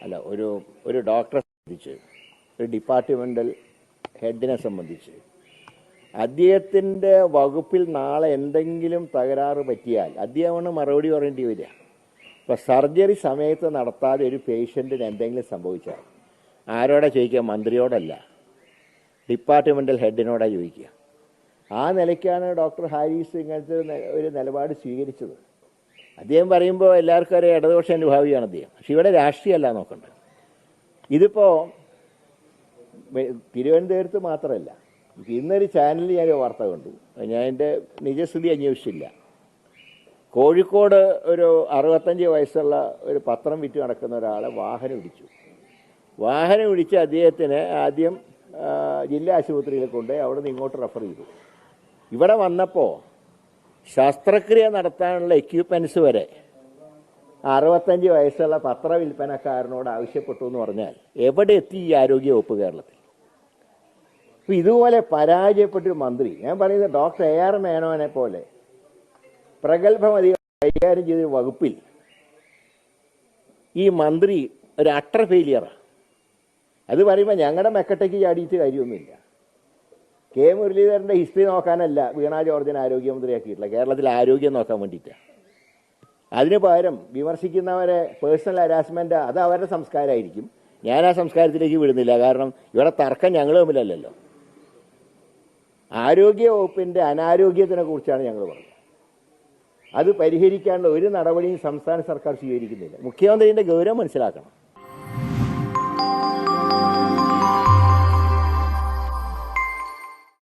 അല്ല ഒരു ഡോക്ടറെ സംബന്ധിച്ച്, ഒരു ഡിപ്പാർട്ട്മെൻ്റൽ ഹെഡിനെ സംബന്ധിച്ച് അദ്ദേഹത്തിൻ്റെ വകുപ്പിൽ നാളെ എന്തെങ്കിലും തകരാറ് പറ്റിയാൽ അദ്ദേഹമാണ് മറുപടി പറയേണ്ടി വരിക. ഇപ്പോൾ സർജറി സമയത്ത് നടത്താതെ ഒരു പേഷ്യൻറ്റിന് എന്തെങ്കിലും സംഭവിച്ചാൽ ആരോടെ ചോദിക്കുക? മന്ത്രിയോടല്ല, ഡിപ്പാർട്ട്മെൻ്റൽ ഹെഡിനോടാണ് ചോദിക്കുക. ആ നിലയ്ക്കാണ് ഡോക്ടർ ഹാരിസ് ഇങ്ങനത്തെ ഒരു നിലപാട് സ്വീകരിച്ചത്. അദ്ദേഹം പറയുമ്പോൾ എല്ലാവർക്കും ഒരു ഇടതുപക്ഷ അനുഭാവിയാണ് അദ്ദേഹം. പക്ഷെ ഇവിടെ രാഷ്ട്രീയമല്ല നോക്കേണ്ടത്. ഇതിപ്പോൾ തിരുവനന്തപുരത്ത് മാത്രമല്ല, ഇന്നൊരു ചാനലിൽ ഞാൻ വാർത്ത കണ്ടു, ഞാൻ എൻ്റെ നിജസ്ഥിതി അന്വേഷിച്ചില്ല. കോഴിക്കോട് ഒരു 65 വയസ്സുള്ള ഒരു പത്രം വിറ്റ് നടക്കുന്ന ഒരാളെ വാഹനം ഇടിച്ച് അദ്ദേഹത്തിന് ആദ്യം ജില്ലാ ആശുപത്രിയിൽ കൊണ്ട് അവിടെ നിന്ന് ഇങ്ങോട്ട് റെഫർ ചെയ്തു. ഇവിടെ വന്നപ്പോൾ ശസ്ത്രക്രിയ നടത്താനുള്ള എക്യുപ്മെൻറ്റ്സ് വരെ 65 വയസ്സുള്ള പത്ര വിൽപ്പനക്കാരനോട് ആവശ്യപ്പെട്ടു എന്ന് പറഞ്ഞാൽ എവിടെ എത്തി ഈ ആരോഗ്യവകുപ്പ് കേരളത്തിൽ? അപ്പോൾ ഇതുപോലെ പരാജയപ്പെട്ടൊരു മന്ത്രി, ഞാൻ പറയുന്നത് ഡോക്ടർ AR മേനോനെ പോലെ പ്രഗത്ഭമധികം കൈകാര്യം ചെയ്തൊരു വകുപ്പിൽ ഈ മന്ത്രി ഒരു അട്ടർ ഫെയിലിയറാണ്. അത് പറയുമ്പോൾ ഞങ്ങളുടെ മെക്കട്ടയ്ക്ക് ചാടിയിട്ട് കാര്യമൊന്നുമില്ല. കെ മുരളീധരൻ്റെ ഹിസ്റ്ററി നോക്കാനല്ല വീണ ജോർജിനെ ആരോഗ്യമന്ത്രിയാക്കിയിട്ടില്ല, കേരളത്തിലെ ആരോഗ്യം നോക്കാൻ വേണ്ടിയിട്ടാണ്. അതിന് പകരം വിമർശിക്കുന്നവരെ പേഴ്സണൽ ഹരാസ്മെൻ്റ് അത് അവരുടെ സംസ്കാരമായിരിക്കും. ഞാൻ ആ സംസ്കാരത്തിലേക്ക് വിടുന്നില്ല. കാരണം ഇവിടെ തർക്കം ഞങ്ങൾ തമ്മിലല്ലല്ലോ. ആരോഗ്യ വകുപ്പിൻ്റെ അനാരോഗ്യത്തിനെ കുറിച്ചാണ് ഞങ്ങൾ പറഞ്ഞത്. അത് പരിഹരിക്കാനുള്ള ഒരു നടപടിയും സംസ്ഥാന സർക്കാർ സ്വീകരിക്കുന്നില്ല. മുഖ്യമന്ത്രിൻ്റെ ഗൗരവം മനസ്സിലാക്കണം.